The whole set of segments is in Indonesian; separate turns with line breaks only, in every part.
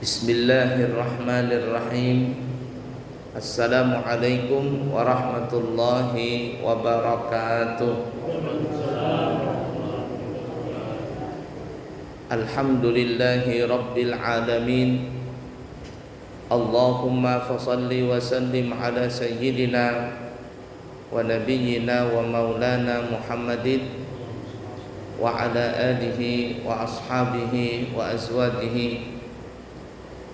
Bismillahirrahmanirrahim. Assalamualaikum warahmatullahi wabarakatuh. Alhamdulillahi rabbil alamin. Allahumma fasalli wa sallim ala sayyidina wa nabiyyina wa maulana Muhammadin wa ala alihi wa ashabihi wa azwajihi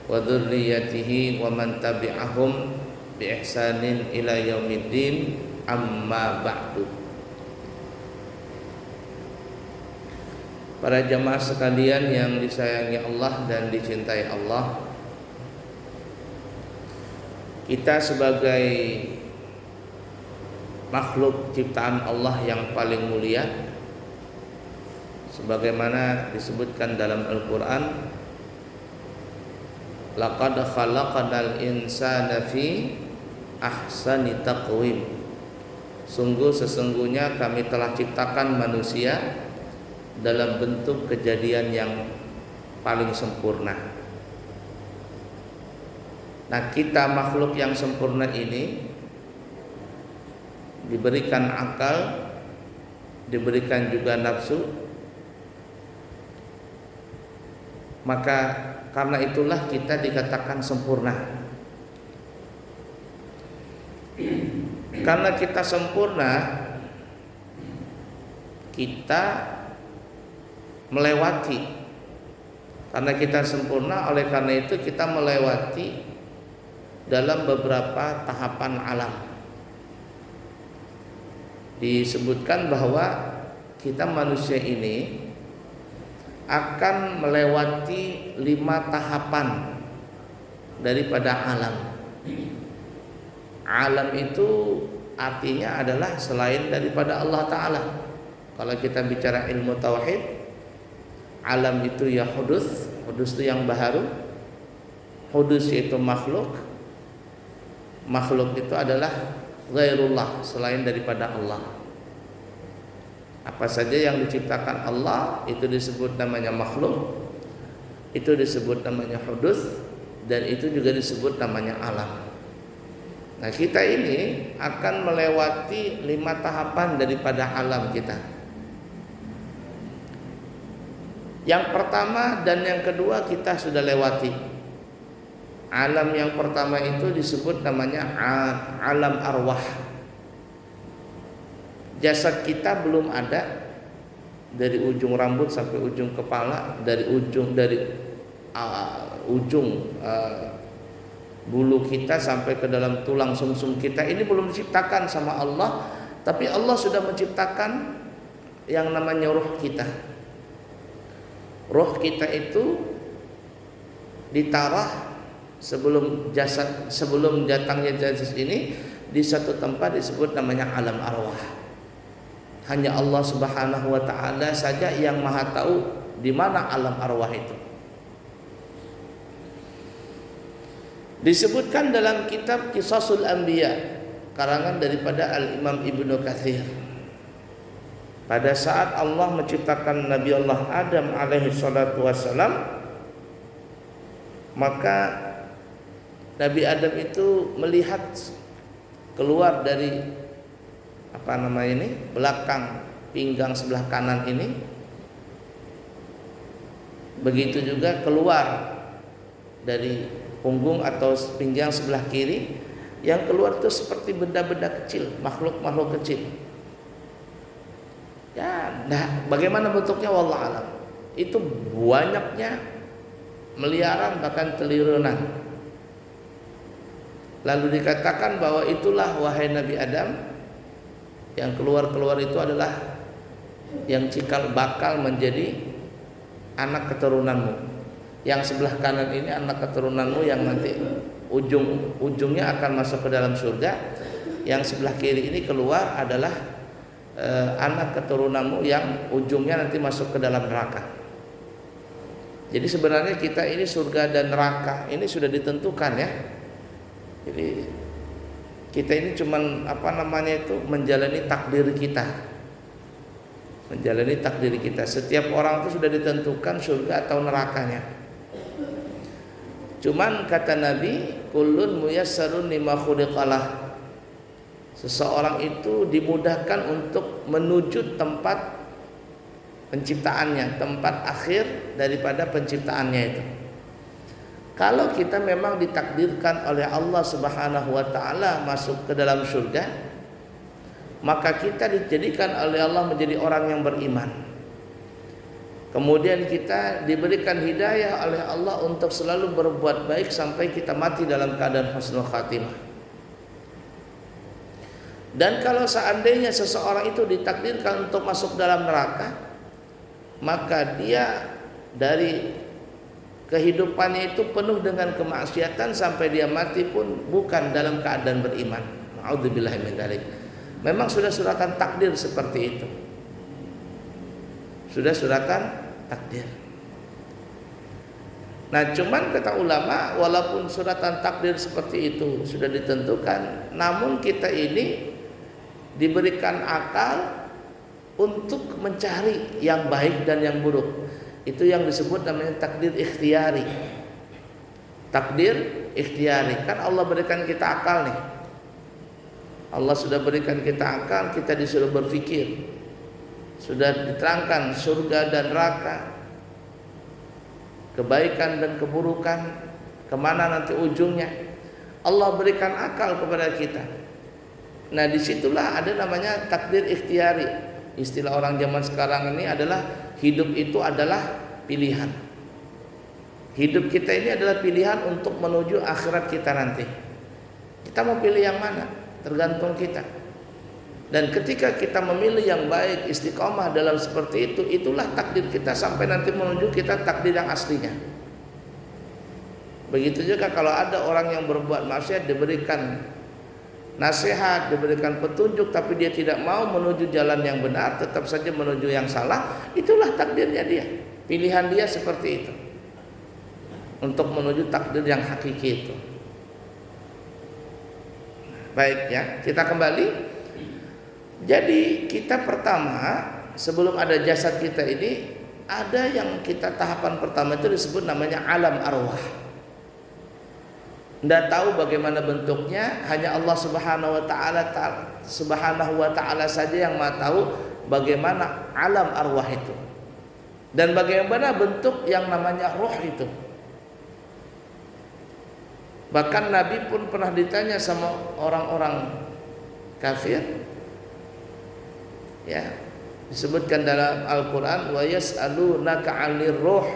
wa dzurriyyatihi wa man tabi'ahum bi ihsanin ila yaumiddin, amma ba'du. Para jamaah sekalian yang disayangi Allah dan dicintai Allah, kita sebagai makhluk ciptaan Allah yang paling mulia, sebagaimana disebutkan dalam Al-Qur'an, laqad khalaqnal insana fi ahsani taqwim. Sesungguhnya kami telah ciptakan manusia dalam bentuk kejadian yang paling sempurna. Nah, kita makhluk yang sempurna ini diberikan akal, diberikan juga nafsu. Maka karena itulah kita dikatakan sempurna. Karena kita sempurna, kita melewati. Karena kita sempurna, oleh karena itu kita melewati dalam beberapa tahapan alam. Disebutkan bahwa kita manusia ini akan melewati 5 tahapan daripada alam. Alam itu artinya adalah selain daripada Allah Ta'ala. Kalau kita bicara ilmu tauhid, alam itu ya hudus itu yang baharu. Hudus itu makhluk. Makhluk itu adalah ghairullah, selain daripada Allah. Apa saja yang diciptakan Allah itu disebut namanya makhluk, itu disebut namanya hudus, dan itu juga disebut namanya alam. Nah, kita ini akan melewati 5 tahapan daripada alam kita. Yang pertama dan yang kedua kita sudah lewati. Alam yang pertama itu disebut namanya alam arwah. Jasad kita belum ada, dari ujung rambut sampai ujung kepala, dari ujung bulu kita sampai ke dalam tulang sumsum kita, ini belum diciptakan sama Allah, tapi Allah sudah menciptakan yang namanya ruh kita. Ruh kita itu ditaruh sebelum datangnya jasad ini di satu tempat disebut namanya alam arwah. Hanya Allah Subhanahu wa Ta'ala saja yang maha tahu di mana alam arwah itu. Disebutkan dalam kitab Qisasul Anbiya, karangan daripada Al-Imam Ibnu Katsir. Pada saat Allah menciptakan Nabi Allah Adam alaihi salatu wassalam, maka Nabi Adam itu melihat keluar dari belakang pinggang sebelah kanan ini, begitu juga keluar dari punggung atau pinggang sebelah kiri. Yang keluar itu seperti benda-benda kecil, makhluk-makhluk kecil. Ya, bagaimana bentuknya wallah alam. Itu banyaknya, miliaran bahkan triliunan. Lalu dikatakan bahwa itulah wahai Nabi Adam, yang keluar itu adalah yang cikal bakal menjadi anak keturunanmu. Yang sebelah kanan ini anak keturunanmu yang nanti ujungnya akan masuk ke dalam surga. Yang sebelah kiri ini keluar adalah anak keturunanmu yang ujungnya nanti masuk ke dalam neraka. Jadi sebenarnya kita ini surga dan neraka ini sudah ditentukan ya. Jadi kita ini cuman menjalani takdir kita. menjalani takdir kita. Setiap orang itu sudah ditentukan surga atau nerakanya. Cuman kata Nabi, kullun muyassarun lima khuliqalah. Seseorang itu dimudahkan untuk menuju tempat penciptaannya, tempat akhir daripada penciptaannya itu. Kalau kita memang ditakdirkan oleh Allah Subhanahu wa taala masuk ke dalam surga, maka kita dijadikan oleh Allah menjadi orang yang beriman. Kemudian kita diberikan hidayah oleh Allah untuk selalu berbuat baik sampai kita mati dalam keadaan husnul khatimah. Dan kalau seandainya seseorang itu ditakdirkan untuk masuk dalam neraka, maka dia dari kehidupannya itu penuh dengan kemaksiatan sampai dia mati pun bukan dalam keadaan beriman. A'udzubillahi min dzalik. Memang sudah suratan takdir seperti itu. Sudah suratan takdir. Nah, cuman kata ulama, walaupun suratan takdir seperti itu sudah ditentukan, namun kita ini diberikan akal untuk mencari yang baik dan yang buruk. Itu yang disebut namanya takdir ikhtiari. Takdir ikhtiari. Kan Allah berikan kita akal nih. Allah sudah berikan kita akal, kita disuruh berpikir. Sudah diterangkan surga dan neraka, kebaikan dan keburukan, kemana nanti ujungnya. Allah berikan akal kepada kita. Nah, disitulah ada namanya takdir ikhtiari. Istilah orang zaman sekarang ini adalah hidup itu adalah pilihan. Hidup kita ini adalah pilihan untuk menuju akhirat kita nanti. Kita mau pilih yang mana? Tergantung kita. Dan ketika kita memilih yang baik, istiqomah dalam seperti itu, itulah takdir kita sampai nanti menuju kita takdir yang aslinya. Begitu juga kalau ada orang yang berbuat maksiat, diberikan nasihat, diberikan petunjuk, tapi dia tidak mau menuju jalan yang benar, tetap saja menuju yang salah, itulah takdirnya dia. Pilihan dia seperti itu untuk menuju takdir yang hakiki itu. Baik ya, kita kembali. Jadi kita pertama, sebelum ada jasad kita ini, ada yang kita tahapan pertama itu disebut namanya alam arwah. Tidak tahu bagaimana bentuknya, hanya Allah Subhanahu wa taala saja yang Maha tahu bagaimana alam arwah itu. Dan bagaimana bentuk yang namanya roh itu. Bahkan Nabi pun pernah ditanya sama orang-orang kafir. Ya, disebutkan dalam Al-Qur'an, wa yas'alunaka 'anir ruh.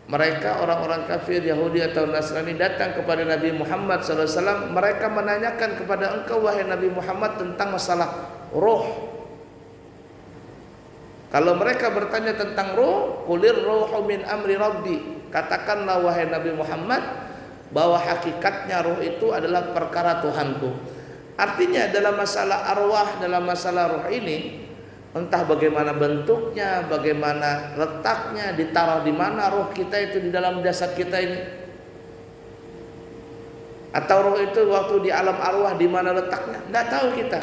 Mereka orang-orang kafir Yahudi atau Nasrani datang kepada Nabi Muhammad SAW. Mereka menanyakan kepada engkau wahai Nabi Muhammad tentang masalah roh. Kalau mereka bertanya tentang roh, qulir ruhu min amri rabbi. Katakanlah wahai Nabi Muhammad bahwa hakikatnya roh itu adalah perkara Tuhanku. Artinya dalam masalah arwah, dalam masalah roh ini, entah bagaimana bentuknya, bagaimana letaknya, ditaruh di mana roh kita itu di dalam jasad kita ini. Atau roh itu waktu di alam arwah di mana letaknya, tidak tahu kita.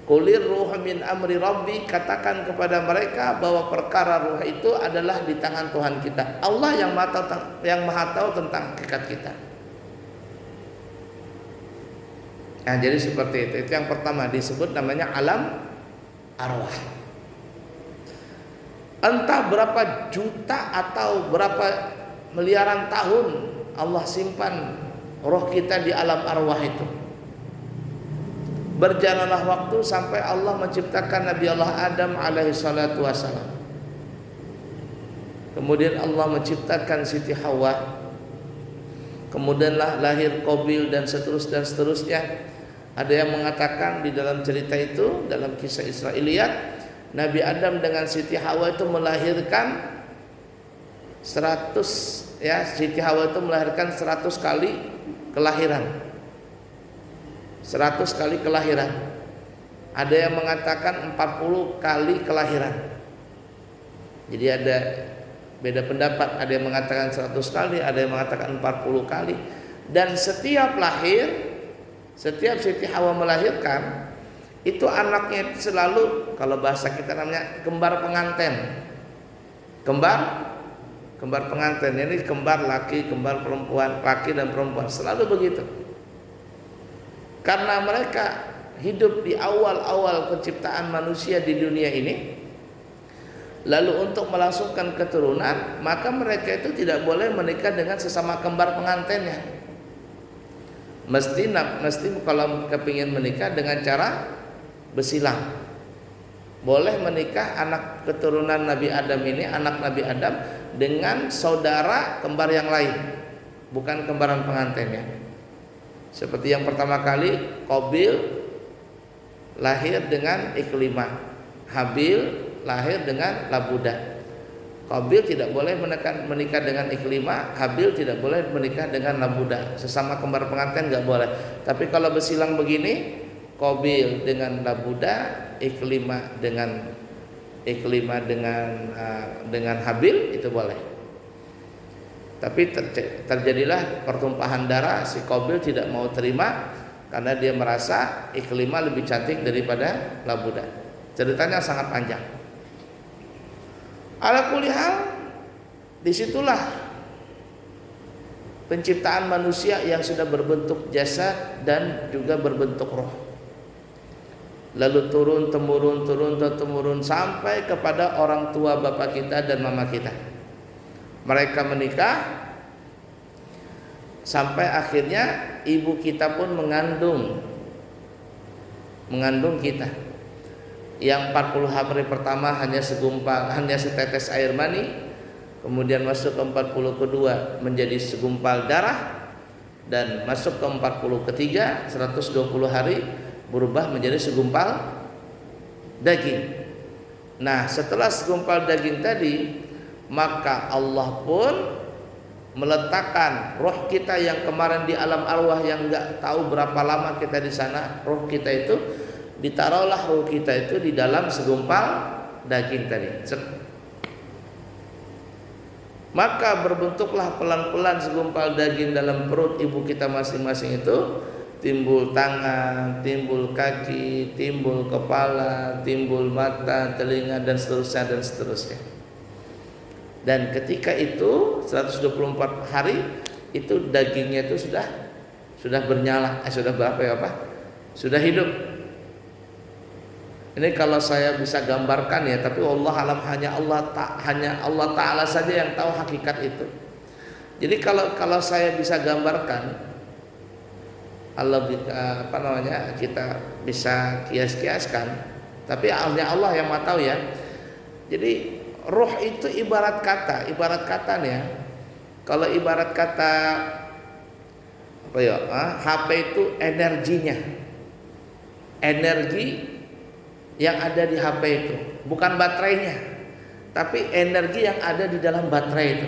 Qulir ruh min amri rabbi, katakan kepada mereka bahwa perkara roh itu adalah di tangan Tuhan kita. Allah yang maha tahu tentang hakikat kita. Nah, jadi seperti itu. Itu yang pertama disebut namanya alam arwah. Entah berapa juta atau berapa miliaran tahun Allah simpan roh kita di alam arwah itu. Berjalanlah waktu sampai Allah menciptakan Nabi Allah Adam alaihi salatu wassalam. Kemudian Allah menciptakan Siti Hawa. Kemudianlah lahir Qabil dan seterusnya. Ada yang mengatakan di dalam cerita itu, dalam kisah Israiliyat, Nabi Adam dengan Siti Hawa itu melahirkan 100, ya, Siti Hawa itu melahirkan 100 kali kelahiran. 100 kali kelahiran. Ada yang mengatakan 40 kali kelahiran. Jadi ada beda pendapat, ada yang mengatakan 100 kali, ada yang mengatakan 40 kali. Dan setiap lahir, setiap Siti Hawa melahirkan, itu anaknya selalu, kalau bahasa kita namanya kembar pengantin. Kembar Kembar pengantin ini kembar laki, kembar perempuan, laki dan perempuan, selalu begitu. Karena mereka hidup di awal-awal penciptaan manusia di dunia ini, lalu untuk melangsungkan keturunan, maka mereka itu tidak boleh menikah dengan sesama kembar pengantinnya. Mesti kalau kepingin menikah dengan cara bersilang. Boleh menikah anak keturunan Nabi Adam ini, anak Nabi Adam dengan saudara kembar yang lain, bukan kembaran pengantinnya. Seperti yang pertama kali, Qabil lahir dengan Iklimah, Habil lahir dengan Labuda. Qabil tidak boleh menikah dengan Iklimah, Habil tidak boleh menikah dengan Labuda. Sesama kembar pengantin nggak boleh. Tapi kalau bersilang begini, Qabil dengan Labuda, Iklimah dengan Habil, itu boleh. Tapi terjadilah pertumpahan darah. Si Qabil tidak mau terima karena dia merasa Iklimah lebih cantik daripada Labuda. Ceritanya sangat panjang. Ala kulli hal, disitulah penciptaan manusia yang sudah berbentuk jasad dan juga berbentuk roh. Lalu turun temurun sampai kepada orang tua bapak kita dan mama kita. Mereka menikah sampai akhirnya ibu kita pun mengandung kita. Yang 40 hari pertama hanya setetes air mani, kemudian masuk ke 40 kedua menjadi segumpal darah, dan masuk ke 40 ketiga 120 hari berubah menjadi segumpal daging. Nah, setelah segumpal daging tadi, maka Allah pun meletakkan roh kita yang kemarin di alam arwah yang nggak tahu berapa lama kita di sana, roh kita itu ditaruhlah roh kita itu di dalam segumpal daging tadi. Maka berbentuklah pelan-pelan segumpal daging dalam perut ibu kita masing-masing itu. Timbul tangan, timbul kaki, timbul kepala, timbul mata, telinga, dan seterusnya. Dan ketika itu 124 hari itu dagingnya itu sudah bernyala, sudah hidup. Ini kalau saya bisa gambarkan ya, tapi Allah alam, hanya Allah Ta'ala saja yang tahu hakikat itu. Jadi kalau saya bisa gambarkan, kita bisa kias-kiaskan, tapi hanya Allah yang mau tahu ya. Jadi roh itu ibarat kata nih ya. Kalau ibarat kata HP itu energinya, energi yang ada di HP itu, bukan baterainya, tapi energi yang ada di dalam baterai itu,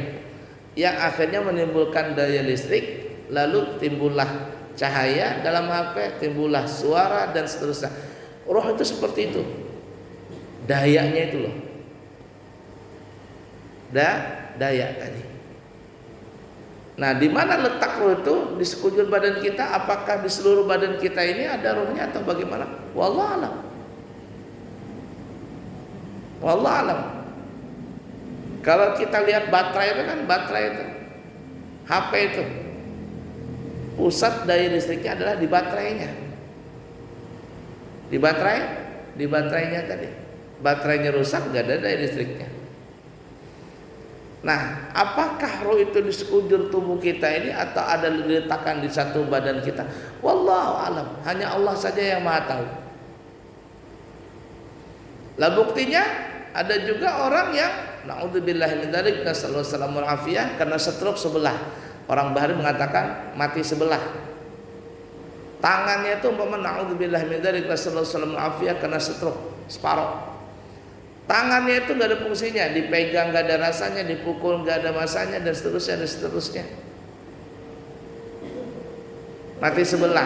yang akhirnya menimbulkan daya listrik, lalu timbullah cahaya dalam HP, timbullah suara dan seterusnya. Roh itu seperti itu, dayanya itu loh, daya tadi. Nah, di mana letak roh itu? Di sekujur badan kita? Apakah di seluruh badan kita ini ada rohnya atau bagaimana? Wallahu alam. Wallahu alam. Kalau kita lihat baterai itu kan, HP itu, pusat daya listriknya adalah di baterainya. Di baterainya tadi. Baterainya rusak, nggak ada daya listriknya. Nah, apakah roh itu di sekujur tubuh kita ini atau ada diletakkan di satu badan kita? Wallahu alam. Hanya Allah saja yang Maha tahu. Lah buktinya ada juga orang yang naudzubillahi min dzalik, nasallallahu salamul afiyah, karena stroke sebelah. Orang Bahari mengatakan mati sebelah. Tangannya itu umpama naudzubillahi min dzalik, nasallallahu salamul afiyah, karena stroke separuh. Tangannya itu nggak ada fungsinya, dipegang nggak ada rasanya, dipukul nggak ada masanya, dan seterusnya. Mati sebelah,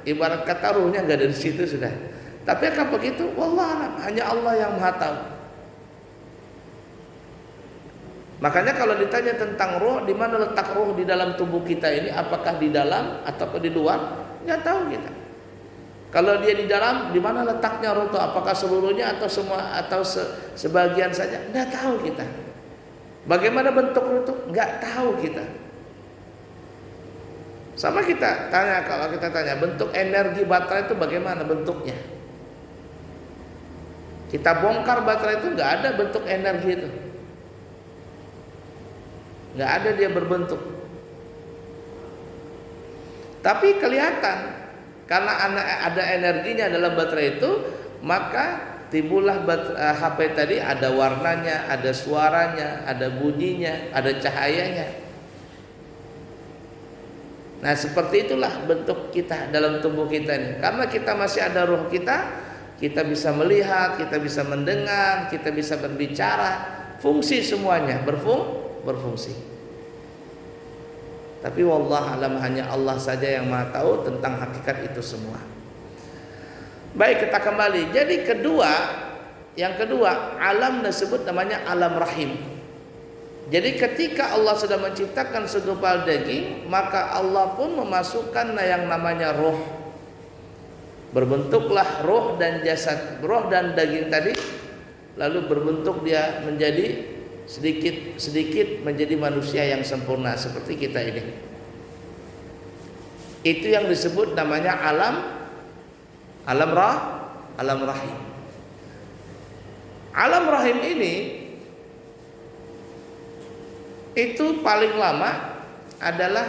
ibarat kata ruhnya nggak ada di situ sudah. Tapi apa begitu? Wallah, hanya Allah yang Maha tahu. Makanya kalau ditanya tentang roh, di mana letak roh di dalam tubuh kita ini, apakah di dalam atau di luar? Nggak tahu kita. Kalau dia di dalam, di mana letaknya roh itu? Apakah seluruhnya atau semua atau sebagian saja? Nggak tahu kita. Bagaimana bentuk ruh itu? Nggak tahu kita. Sama kita tanya, kalau kita tanya bentuk energi baterai itu bagaimana bentuknya? Kita bongkar baterai itu nggak ada bentuk energi itu, nggak ada dia berbentuk. Tapi kelihatan karena ada energinya dalam baterai itu, maka timbullah HP tadi, ada warnanya, ada suaranya, ada bunyinya, ada cahayanya. Nah, seperti itulah bentuk kita dalam tubuh kita ini. Karena kita masih ada ruh kita bisa melihat, kita bisa mendengar, kita bisa berbicara, fungsi semuanya berfungsi. Tapi wallah alam, hanya Allah saja yang Maha tahu tentang hakikat itu semua. Baik, kita kembali. Jadi yang kedua, alam disebut namanya alam rahim. Jadi ketika Allah sudah menciptakan segumpal daging, maka Allah pun memasukkan yang namanya roh. Berbentuklah roh dan jasad, roh dan daging tadi, lalu berbentuk dia menjadi sedikit menjadi manusia yang sempurna seperti kita ini. Itu yang disebut namanya alam rahim. Alam rahim ini itu paling lama adalah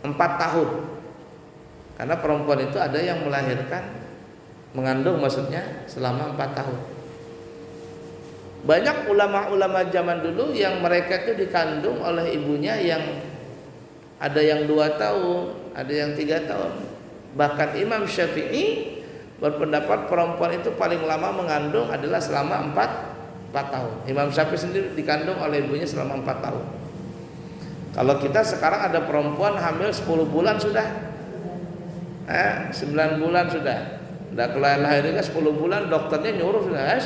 4 tahun. Karena perempuan itu ada yang mengandung maksudnya selama 4 tahun. Banyak ulama-ulama zaman dulu yang mereka itu dikandung oleh ibunya, yang ada yang 2 tahun, ada yang 3 tahun. Bahkan Imam Syafi'i berpendapat perempuan itu paling lama mengandung adalah selama 4 tahun. Imam Syafi'i sendiri dikandung oleh ibunya selama 4 tahun. Kalau kita sekarang ada perempuan hamil 10 bulan sudah, 9 bulan sudah. Udah kelahiran 10 bulan, dokternya nyuruh sudah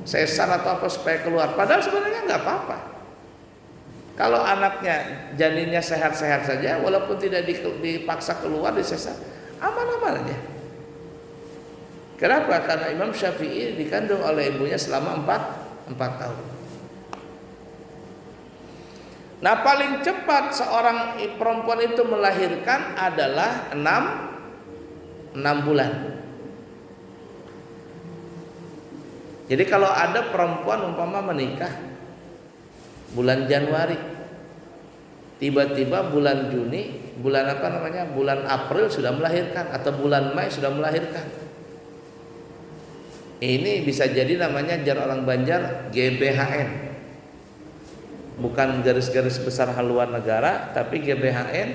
sesar atau apa supaya keluar. Padahal sebenarnya nggak apa-apa. Kalau anaknya janinnya sehat-sehat saja, walaupun tidak dipaksa keluar, disesar, aman-aman aja. Kenapa? Karena Imam Syafi'i dikandung oleh ibunya selama 4 tahun. Nah, paling cepat seorang perempuan itu melahirkan adalah 6 bulan. Jadi kalau ada perempuan umpama menikah bulan Januari, tiba-tiba bulan Juni, bulan April sudah melahirkan, atau bulan Mei sudah melahirkan, ini bisa jadi namanya jar orang Banjar GBHN, bukan garis-garis besar haluan negara, tapi GBHN,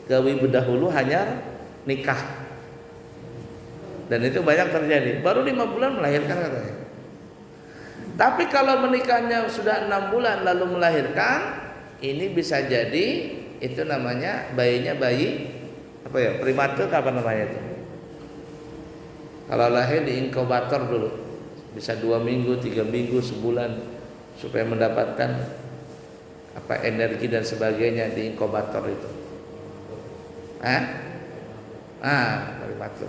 gawi bedahulu hanyar nikah. Dan itu banyak terjadi, baru 5 bulan melahirkan katanya. Tapi kalau menikahnya sudah 6 bulan lalu melahirkan, ini bisa jadi itu namanya bayinya bayi prematur, apa namanya itu? Kalau lahir di inkubator dulu, bisa 2 minggu, 3 minggu, sebulan, supaya mendapatkan energi dan sebagainya di inkubator itu. Prematur.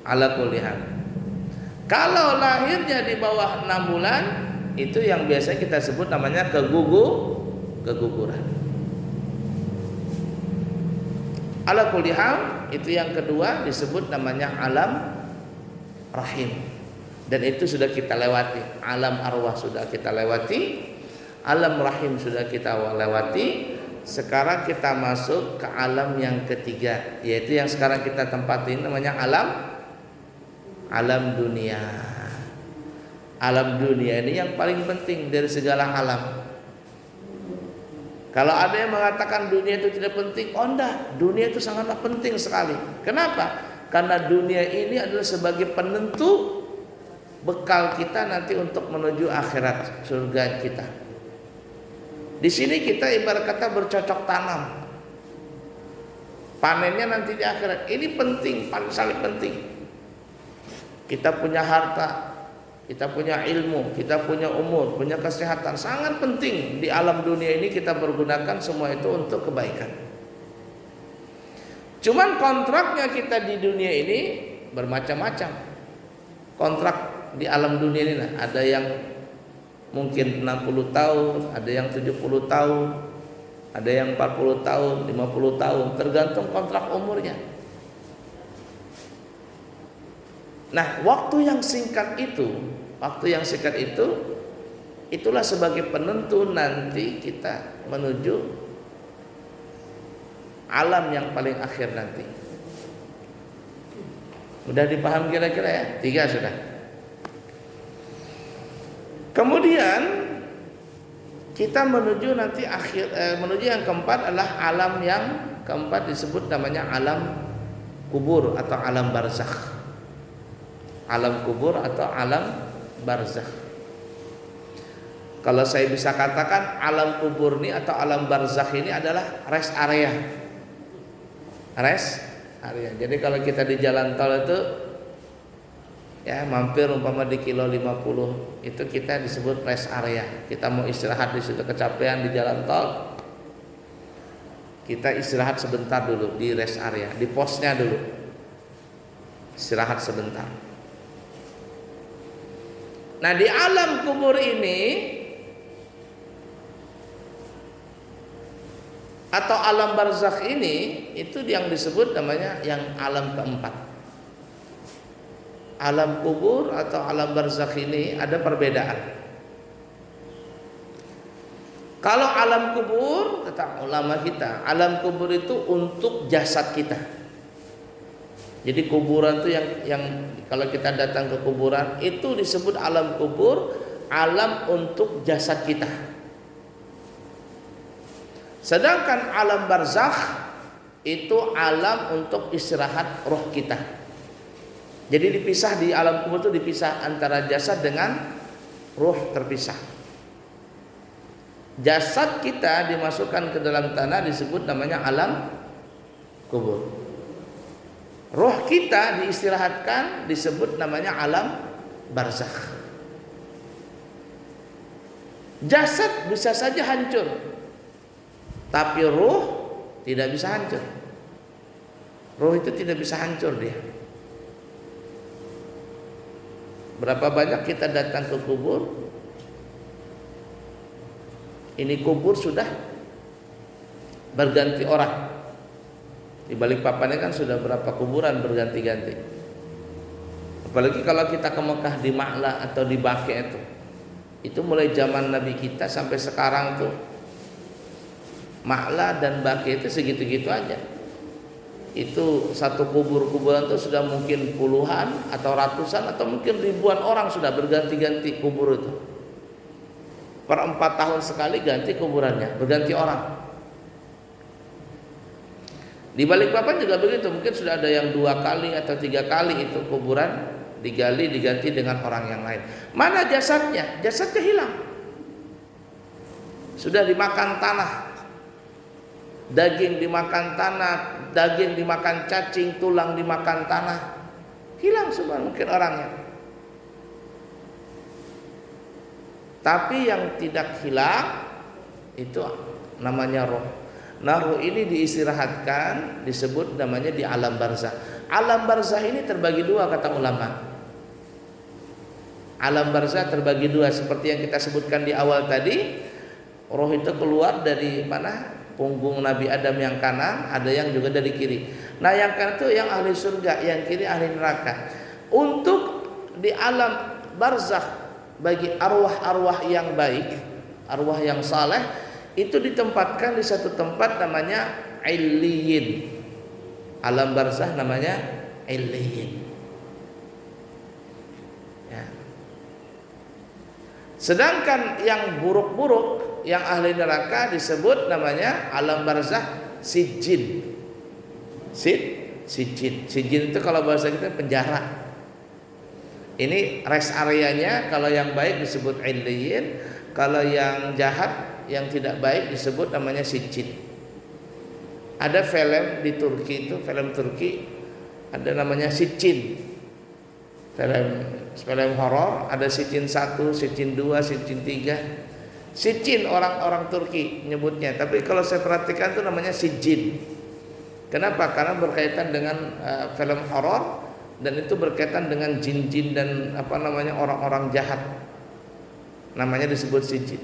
Ala kulli hal. Kalau lahirnya di bawah 6 bulan, itu yang biasa kita sebut namanya keguguran. Ala kulli hal, itu yang kedua disebut namanya alam rahim. Dan itu sudah kita lewati. Alam arwah sudah kita lewati, alam rahim sudah kita lewati. Sekarang kita masuk ke alam yang ketiga, yaitu yang sekarang kita tempatin namanya alam dunia. Alam dunia ini yang paling penting dari segala alam. Kalau ada yang mengatakan dunia itu tidak penting, oh enggak, dunia itu sangatlah penting sekali. Kenapa? Karena dunia ini adalah sebagai penentu bekal kita nanti untuk menuju akhirat, surga kita. Di sini kita ibarat kata bercocok tanam. Panennya nanti di akhirat. Ini penting, paling sangat penting. Kita punya harta, kita punya ilmu, kita punya umur, punya kesehatan, sangat penting. Di alam dunia ini kita pergunakan semua itu untuk kebaikan. Cuman kontraknya kita di dunia ini bermacam-macam kontrak di alam dunia ini. Nah, ada yang mungkin 60 tahun, ada yang 70 tahun, ada yang 40 tahun, 50 tahun, tergantung kontrak umurnya. Nah, waktu yang singkat itu, itulah sebagai penentu nanti kita menuju alam yang paling akhir nanti. Udah dipaham kira-kira ya? 3 sudah. Kemudian kita menuju nanti menuju yang keempat adalah alam yang keempat disebut namanya alam kubur atau alam barzakh. Alam kubur atau alam barzakh. Kalau saya bisa katakan alam kubur ini atau alam barzakh ini adalah rest area. Rest area. Jadi kalau kita di jalan tol itu ya mampir umpama di kilo 50 itu kita disebut rest area. Kita mau istirahat di situ, kecapean di jalan tol, kita istirahat sebentar dulu di rest area, di posnya dulu, istirahat sebentar. Nah, di alam kubur ini atau alam barzakh ini itu yang disebut namanya yang alam keempat. Alam kubur atau alam barzakh ini ada perbedaan. Kalau alam kubur, kata ulama kita, alam kubur itu untuk jasad kita. Jadi kuburan itu yang kalau kita datang ke kuburan itu disebut alam kubur, alam untuk jasad kita. Sedangkan alam barzakh itu alam untuk istirahat roh kita. Jadi dipisah di alam kubur itu dipisah antara jasad dengan roh terpisah. Jasad kita dimasukkan ke dalam tanah disebut namanya alam kubur. Roh kita diistirahatkan disebut namanya alam barzakh. Jasad bisa saja hancur, tapi roh tidak bisa hancur. Roh itu tidak bisa hancur dia. Berapa banyak kita datang ke kubur, ini kubur sudah berganti orang. Di Balikpapan kan sudah berapa kuburan berganti-ganti. Apalagi kalau kita ke Mekah di Ma'la atau di Baqi itu mulai zaman Nabi kita sampai sekarang tuh Ma'la dan Baqi itu segitu-gitu aja. Itu satu kuburan itu sudah mungkin puluhan atau ratusan atau mungkin ribuan orang sudah berganti-ganti kubur itu. Per 4 tahun sekali ganti kuburannya, berganti orang. Di Balikpapan juga begitu, mungkin sudah ada yang 2 kali atau 3 kali itu kuburan digali diganti dengan orang yang lain. Mana jasadnya? Jasadnya hilang. Sudah dimakan tanah. Daging dimakan tanah, daging dimakan cacing, tulang dimakan tanah. Hilang semua mungkin orangnya. Tapi yang tidak hilang itu namanya roh. Nah, roh ini diistirahatkan disebut namanya di alam barzakh. Alam barzakh ini terbagi 2 kata ulama. Alam barzakh terbagi 2 seperti yang kita sebutkan di awal tadi. Roh itu keluar dari mana? Punggung Nabi Adam yang kanan, ada yang juga dari kiri. Nah, yang kanan itu yang ahli surga, yang kiri ahli neraka. Untuk di alam barzakh bagi arwah-arwah yang baik, arwah yang saleh, itu ditempatkan di satu tempat namanya Illiyin. Alam barzakh namanya Illiyin. Ya. Sedangkan yang buruk-buruk, yang ahli neraka disebut namanya alam barzakh Sijjin. Sijjin. Sijjin itu kalau bahasa kita penjara. Ini rest areanya. Kalau yang baik disebut Illiyin, kalau yang jahat, yang tidak baik disebut namanya Sijjin. Ada film di Turki itu, film Turki ada namanya Sijjin. Film horor ada Sijjin 1, Sijjin 2, Sijjin 3. Sijjin orang-orang Turki nyebutnya, tapi kalau saya perhatikan itu namanya Sijjin. Kenapa? Karena berkaitan dengan film horor dan itu berkaitan dengan jin-jin dan orang-orang jahat, namanya disebut sijin.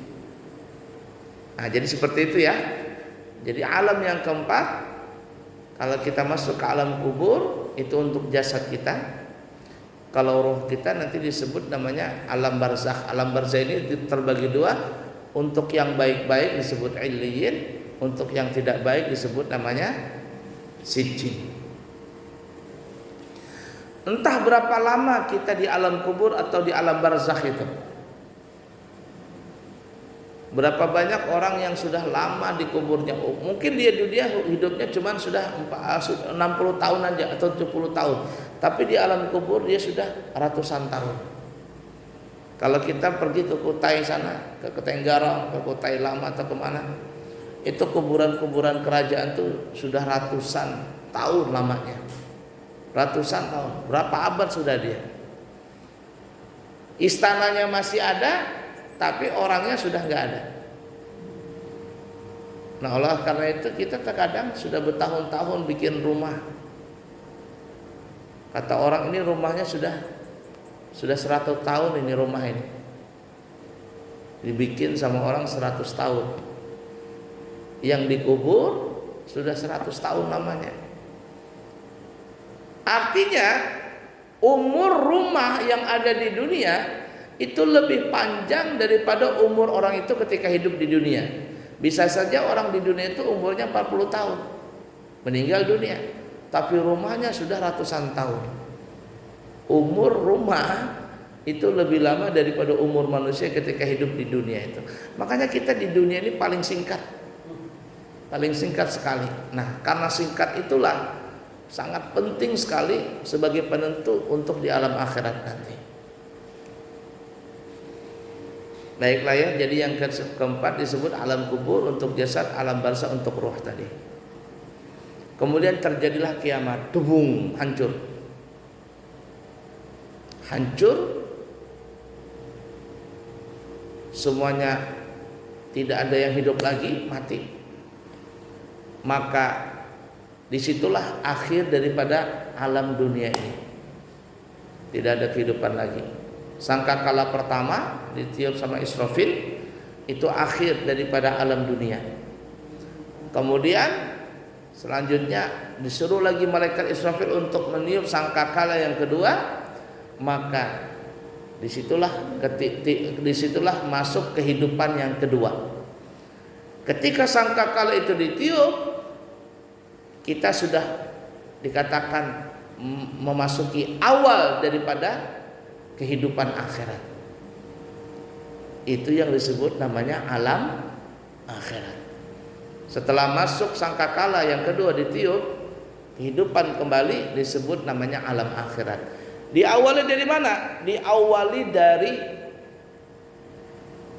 Nah, jadi seperti itu ya. Jadi alam yang keempat, kalau kita masuk ke alam kubur itu untuk jasad kita. Kalau roh kita nanti disebut namanya alam barzakh. Alam barzakh ini terbagi dua, untuk yang baik-baik disebut illiyin, untuk yang tidak baik disebut namanya sijin. Entah berapa lama kita di alam kubur atau di alam barzakh itu. Berapa banyak orang yang sudah lama di kuburnya. Mungkin dia hidupnya cuma sudah 60 tahun aja atau 70 tahun. Tapi di alam kubur dia sudah ratusan tahun. Kalau kita pergi ke Kutai sana, ke Tenggarong, ke Kutai Lama atau kemana, itu kuburan-kuburan kerajaan tuh sudah ratusan tahun lamanya. Ratusan tahun. Berapa abad sudah dia. Istananya masih ada, tapi orangnya sudah nggak ada. Nah, oleh karena itu kita terkadang sudah bertahun-tahun bikin rumah. Kata orang ini rumahnya sudah 100 tahun ini rumah ini. Dibikin sama orang 100 tahun. Yang dikubur sudah 100 tahun namanya. Artinya umur rumah yang ada di dunia itu lebih panjang daripada umur orang itu ketika hidup di dunia. Bisa saja orang di dunia itu umurnya 40 tahun meninggal dunia, tapi rumahnya sudah ratusan tahun. Umur rumah itu lebih lama daripada umur manusia ketika hidup di dunia itu. Makanya kita di dunia ini paling singkat sekali. Nah, karena singkat itulah sangat penting sekali sebagai penentu untuk di alam akhirat nanti. Baiklah ya, jadi yang keempat disebut alam kubur untuk jasad, alam barzakh untuk roh tadi. Kemudian terjadilah kiamat, dubung, hancur. Semuanya tidak ada yang hidup lagi, mati. Maka disitulah akhir daripada alam dunia ini. Tidak ada kehidupan lagi. Sangkakala pertama ditiup sama Israfil, itu akhir daripada alam dunia. Kemudian selanjutnya disuruh lagi malaikat Israfil untuk meniup sangkakala yang kedua, maka disitulah masuk kehidupan yang kedua. Ketika sangkakala itu ditiup, kita sudah dikatakan memasuki awal daripada kehidupan akhirat. Itu yang disebut namanya alam akhirat. Setelah masuk sangkakala yang kedua ditiup, kehidupan kembali disebut namanya alam akhirat. Diawali dari mana? Diawali dari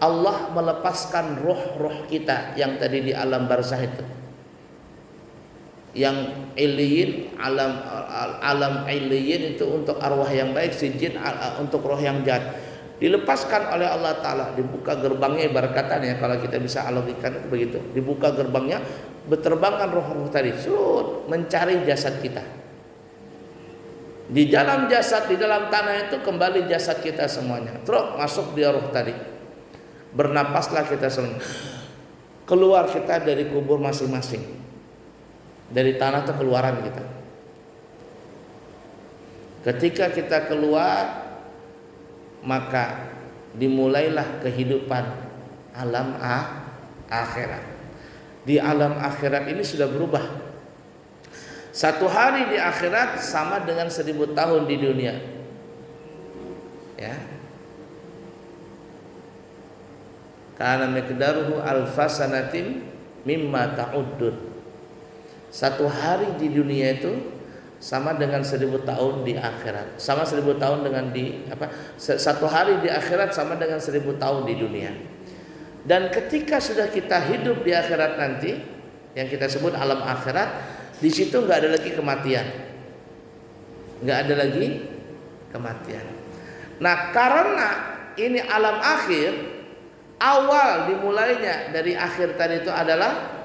Allah melepaskan roh-roh kita yang tadi di alam barzakh itu. Yang iliyin, alam iliyin itu untuk arwah yang baik, sijin untuk roh yang jahat. Dilepaskan oleh Allah Ta'ala, dibuka gerbangnya, ibarat katanya kalau kita bisa analogikan itu begitu. Dibuka gerbangnya, berterbangan roh-roh tadi, mencari jasad kita. Di dalam jasad, di dalam tanah itu kembali jasad kita semuanya. Terus masuk dia roh tadi. Bernapaslah kita semuanya. Keluar kita dari kubur masing-masing. Dari tanah itu keluaran kita. Ketika kita keluar, maka dimulailah kehidupan alam akhirat. Di alam akhirat ini sudah berubah. Satu hari di akhirat sama dengan 1000 tahun di dunia. Ya. Kana miqdaruhu alfasanatin mimma ta'uddun. Satu hari di dunia itu sama dengan 1000 tahun di akhirat. Sama 1000 tahun dengan satu hari di akhirat sama dengan 1000 tahun di dunia. Dan ketika sudah kita hidup di akhirat nanti, yang kita sebut alam akhirat, di situ nggak ada lagi kematian. Nggak ada lagi kematian. Nah, karena ini alam akhir, awal dimulainya dari akhir tadi itu adalah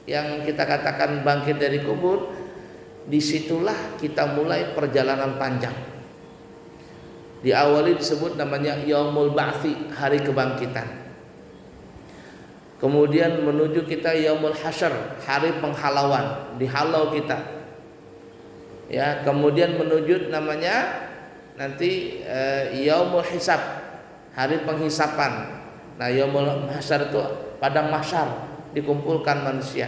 yang kita katakan bangkit dari kubur. disitulah kita mulai perjalanan panjang. Diawali disebut namanya Yaumul Ba'tsi, hari kebangkitan. Kemudian menuju kita Yaumul Hasyr, hari penghalauan, dihalau kita. Ya, kemudian menuju namanya nanti Yaumul Hisab, hari penghisapan. Nah, Yaumul Hasyr itu padang mahsyar, dikumpulkan manusia.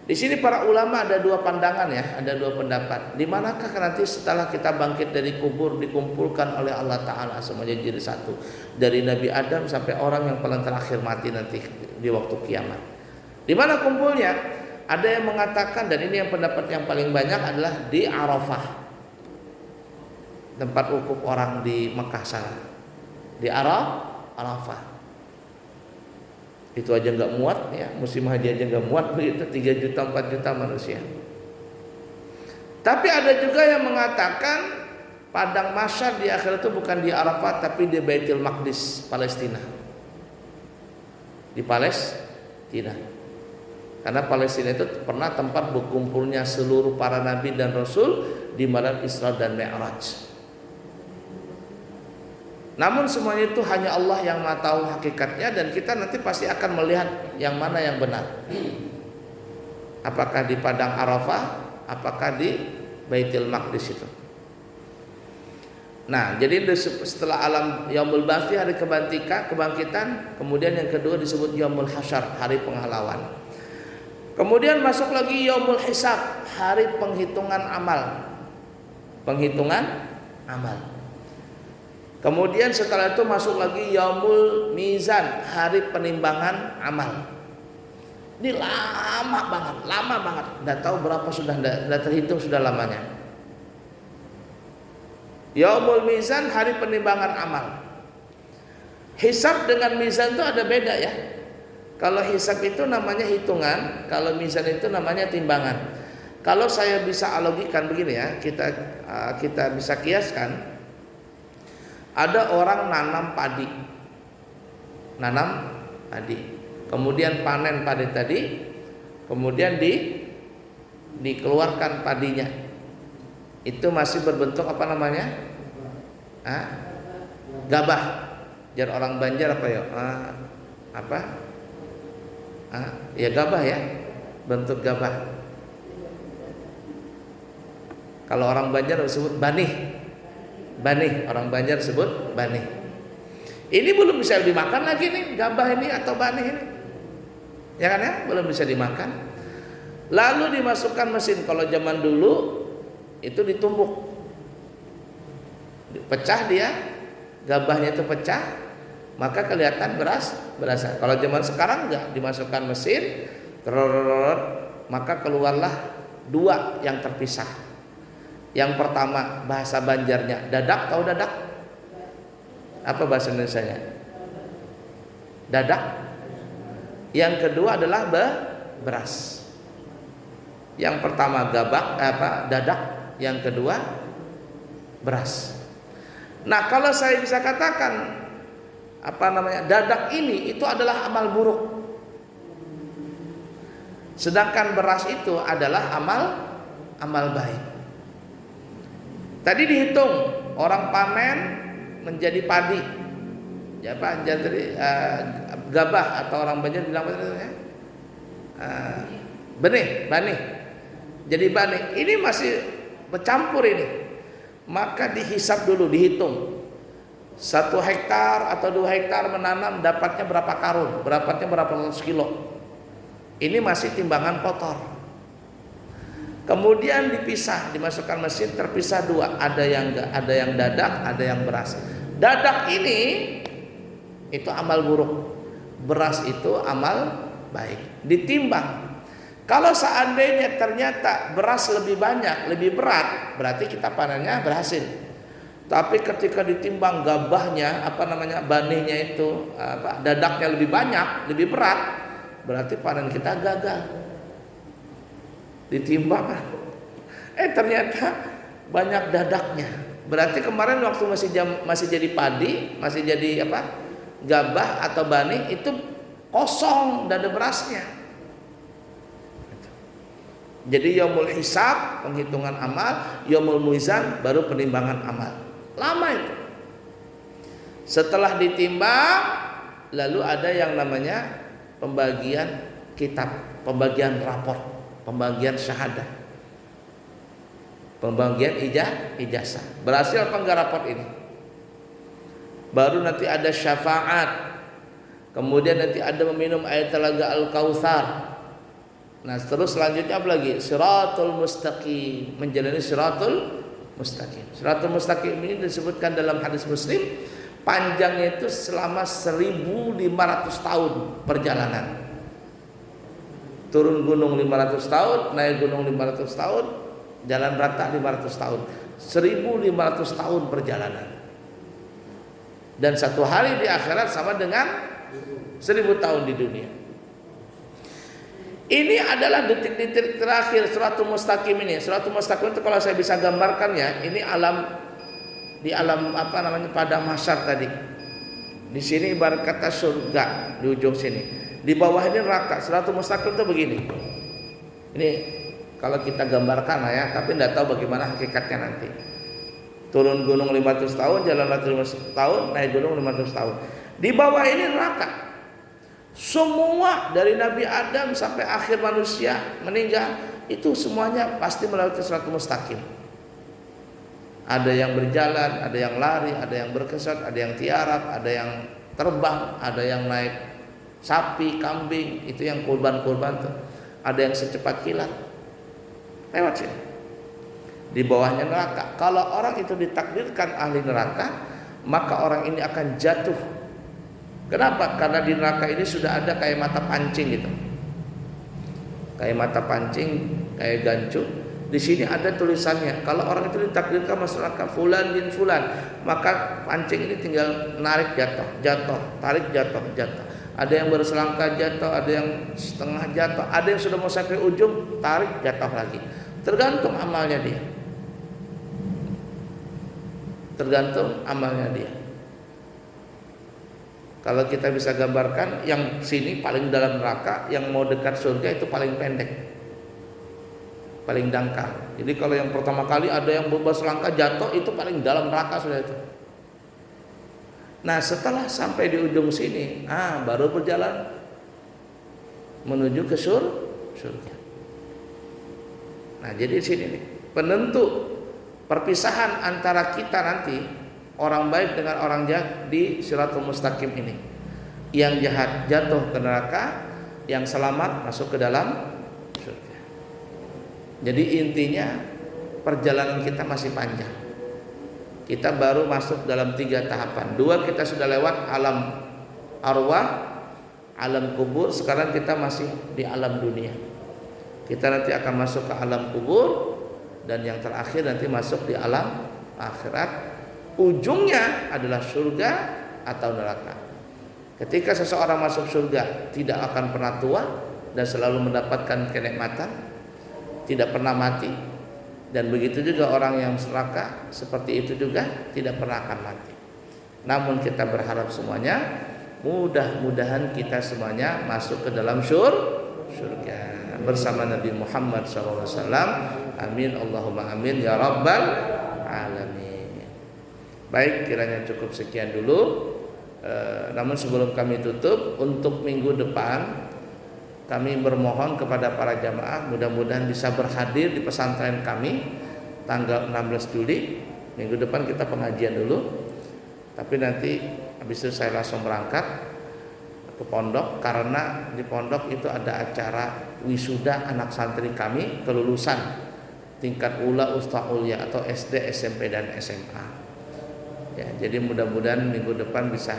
Di sini para ulama ada dua pandangan ya, ada dua pendapat. Di manakah nanti setelah kita bangkit dari kubur dikumpulkan oleh Allah Ta'ala semuanya jadi satu, dari Nabi Adam sampai orang yang paling terakhir mati nanti di waktu kiamat. Di mana kumpulnya? Ada yang mengatakan, dan ini yang pendapat yang paling banyak adalah di Arafah, tempat wukuf orang di Mekah sana. Di Arafah. Itu aja nggak muat ya, musim haji aja nggak muat begitu, 3 juta 4 juta manusia. Tapi ada juga yang mengatakan padang mahsyar di akhirat itu bukan di Arafah tapi di Baitul Maqdis, Palestina. Di Palestina. Karena Palestina itu pernah tempat berkumpulnya seluruh para nabi dan rasul di malam Isra dan Mi'raj. Namun semuanya itu hanya Allah yang Maha tahu hakikatnya, dan kita nanti pasti akan melihat yang mana yang benar. Apakah di padang Arafah, apakah di Baitul Maqdis itu. Nah, jadi setelah alam Yaumul Ba'tsi, hari kebangkitan, kemudian yang kedua disebut Yaumul Hasyr, hari penghalauan. Kemudian masuk lagi Yaumul Hisab, hari penghitungan amal. Penghitungan amal. Kemudian setelah itu masuk lagi Yaumul Mizan, hari penimbangan amal. Ini lama banget. Nggak tahu berapa sudah, nggak terhitung sudah lamanya. Yaumul Mizan, hari penimbangan amal. Hisab dengan mizan itu ada beda ya. Kalau hisab itu namanya hitungan, kalau mizan itu namanya timbangan. Kalau saya bisa analogikan begini ya, kita bisa kiaskan. Ada orang nanam padi, kemudian panen padi tadi, kemudian dikeluarkan padinya. Itu masih berbentuk apa namanya? Gabah. Jar orang Banjar apa ya? Ya gabah ya, bentuk gabah. Kalau orang Banjar disebut banih, orang Banjar sebut banih. Ini belum bisa dimakan lagi nih, gabah ini atau banih ini, ya kan ya, belum bisa dimakan. Lalu dimasukkan mesin. Kalau zaman dulu itu ditumbuk, pecah dia, gabahnya itu pecah, maka kelihatan berasa. Kalau zaman sekarang enggak, dimasukkan mesin, maka keluarlah dua yang terpisah. Yang pertama bahasa Banjarnya dadak, tahu dadak? Apa bahasa Indonesianya? Dadak. Yang kedua adalah beras. Yang pertama dadak, yang kedua beras. Nah, kalau saya bisa katakan dadak ini itu adalah amal buruk. Sedangkan beras itu adalah amal baik. Tadi dihitung, orang panen menjadi padi. Ya Pak, jadi gabah atau orang Banjar bilang apa ya? Banih. Jadi banih. Ini masih bercampur ini. Maka dihisap dulu, dihitung. 1 hektar atau 2 hektar menanam dapatnya berapa karung, berapa ratus kilo. Ini masih timbangan kotor. Kemudian dipisah, dimasukkan mesin, terpisah 2, ada yang dadak, ada yang beras. Dadak ini itu amal buruk, beras itu amal baik. Ditimbang. Kalau seandainya ternyata beras lebih banyak, lebih berat, berarti kita panennya berhasil. Tapi ketika ditimbang gabahnya, banihnya itu, dadaknya lebih banyak, lebih berat, berarti panen kita gagal. Ditimbang, ternyata banyak dadaknya. Berarti kemarin waktu masih jadi padi, masih jadi gabah atau banih, itu kosong, tidak ada berasnya. Jadi yaumul hisab penghitungan amal, yaumul mizan baru penimbangan amal. Lama itu. Setelah ditimbang, lalu ada yang namanya pembagian kitab, pembagian raport, pembagian syahadah, pembagian ijazah. Berhasil apa enggak raport ini? Baru nanti ada syafaat. Kemudian nanti ada meminum air telaga Al-Kautsar. Nah, terus selanjutnya apa lagi? Siratul mustaqim, menjalani siratul mustaqim. Siratul mustaqim ini disebutkan dalam hadis Muslim, panjangnya itu selama 1500 tahun perjalanan. Turun gunung 500 tahun, naik gunung 500 tahun, jalan rata 500 tahun. 1500 tahun perjalanan. Dan satu hari di akhirat sama dengan 1000 tahun di dunia. Ini adalah detik-detik terakhir Siratul Mustaqim ini. Siratul Mustaqim itu kalau saya bisa gambarkan ya, ini alam, di alam apa namanya, padang mahsyar tadi. Di sini ibarat kata surga di ujung sini. Di bawah ini neraka. Siratul Mustaqim itu begini. Ini kalau kita gambarkan lah ya, tapi tidak tahu bagaimana hakikatnya nanti. Turun gunung 500 tahun, jalan 500 tahun, naik gunung 500 tahun. Di bawah ini neraka. Semua dari Nabi Adam sampai akhir manusia meninggal itu semuanya pasti melewati Siratul Mustaqim. Ada yang berjalan, ada yang lari, ada yang berkesat, ada yang tiarap, ada yang terbang, ada yang naik sapi, kambing, itu yang kurban-kurban tuh. Ada yang secepat kilat. Lewat sini. Di bawahnya neraka. Kalau orang itu ditakdirkan ahli neraka, maka orang ini akan jatuh. Kenapa? Karena di neraka ini sudah ada kayak mata pancing gitu. Kayak mata pancing, kayak gancu. Di sini ada tulisannya. Kalau orang itu ditakdirkan masuk neraka fulan bin fulan, maka pancing ini tinggal narik jatuh, jatuh, tarik jatuh, jatuh. Ada yang baru selangkah jatuh, ada yang setengah jatuh, ada yang sudah mau sampai ujung, tarik jatuh lagi. Tergantung amalnya dia. Tergantung amalnya dia. Kalau kita bisa gambarkan, yang sini paling dalam neraka, yang mau dekat surga itu paling pendek, paling dangkal. Jadi kalau yang pertama kali ada yang berselangkah jatuh, itu paling dalam neraka sudah itu. Nah, setelah sampai di ujung sini, baru berjalan menuju ke surga. Nah, jadi di sini nih penentu perpisahan antara kita nanti, orang baik dengan orang jahat di Siratul Mustaqim ini. Yang jahat jatuh ke neraka, yang selamat masuk ke dalam surga. Jadi intinya perjalanan kita masih panjang. Kita baru masuk dalam 3 tahapan. 2 kita sudah lewat alam arwah, alam kubur. Sekarang kita masih di alam dunia. Kita nanti akan masuk ke alam kubur, dan yang terakhir nanti masuk di alam akhirat. Ujungnya adalah surga atau neraka. Ketika seseorang masuk surga, tidak akan pernah tua dan selalu mendapatkan kenikmatan, tidak pernah mati. Dan begitu juga orang yang neraka, seperti itu juga tidak pernah akan mati. Namun kita berharap semuanya, mudah-mudahan kita semuanya masuk ke dalam surga bersama Nabi Muhammad SAW. Amin Allahumma amin ya rabbal alamin. Baik, kiranya cukup sekian dulu. Namun sebelum kami tutup, untuk minggu depan kami bermohon kepada para jamaah mudah-mudahan bisa berhadir di pesantren kami tanggal 16 Juli. Minggu depan kita pengajian dulu, tapi nanti habis itu saya langsung berangkat ke pondok, karena di pondok itu ada acara wisuda anak santri kami kelulusan tingkat ula usta ulia atau SD, SMP dan SMA. Ya, jadi mudah-mudahan minggu depan bisa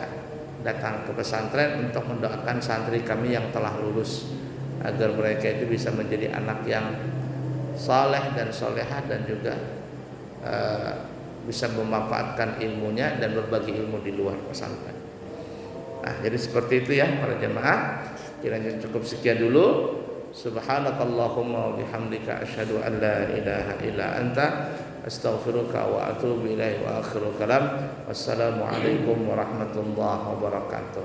datang ke pesantren untuk mendoakan santri kami yang telah lulus, agar mereka itu bisa menjadi anak yang saleh dan solehah, dan juga bisa memanfaatkan ilmunya dan berbagi ilmu di luar pesantren. Nah, jadi seperti itu ya para jemaah. Kiranya cukup sekian dulu. Subhanakallahumma wa bihamdika asyhadu an la ilaha illa anta astaghfiruka wa atubu ilaik wa akhiru kalam. Wassalamualaikum warahmatullahi wabarakatuh.